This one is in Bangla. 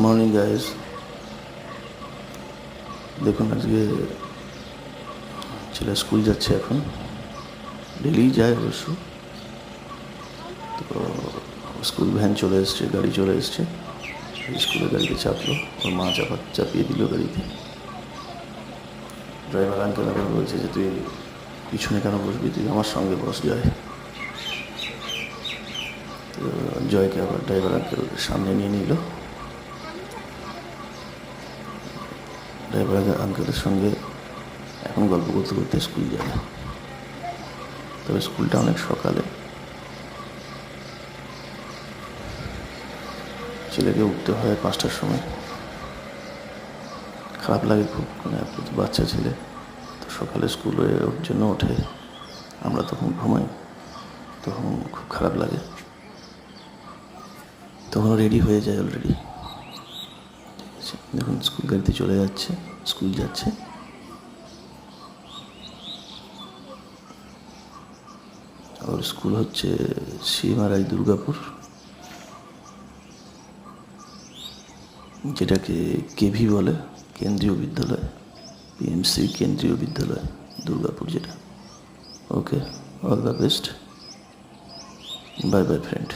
Morning guys. দেখুন আজকে ছেলে স্কুল যাচ্ছে, এখন ডেলি যায় অবশ্য। তো স্কুল ভ্যান চলে এসছে, গাড়ি চলে এসছে, স্কুলের গাড়িতে চাপলো, ওর মা চাপিয়ে দিল গাড়িতে। ড্রাইভার আঙ্কেল আবার বলছে যে তুই পিছনে কেন বসবি, তুই আমার সঙ্গে বস জয়। তো জয়কে আবার ড্রাইভার আঙ্কেল সামনে নিয়ে নিল। ড্রাইভার আঙ্কেলের সঙ্গে এখন গল্প করতে করতে স্কুল যাবে। তবে স্কুলটা অনেক সকালে, ছেলেকে উঠতে হয় 5টার সময়। খারাপ লাগে খুব, মানে বাচ্চা ছেলে তো সকালে স্কুলে ওর জন্য ওঠে, আমরা তখন ঘুমাই, তখন খুব খারাপ লাগে। তখন রেডি হয়ে যায় অলরেডি। ঠিক আছে, দেখুন স্কুল গাড়িতে চলে যাচ্ছে, স্কুল যাচ্ছে। ওর স্কুল হচ্ছে শ্রীমারাই দুর্গাপুর, যেটাকে কেভি বলে, কেন্দ্রীয় বিদ্যালয়, পিএমসি কেন্দ্রীয় বিদ্যালয় দুর্গাপুর যেটা। Okay, all the best, bye bye friend.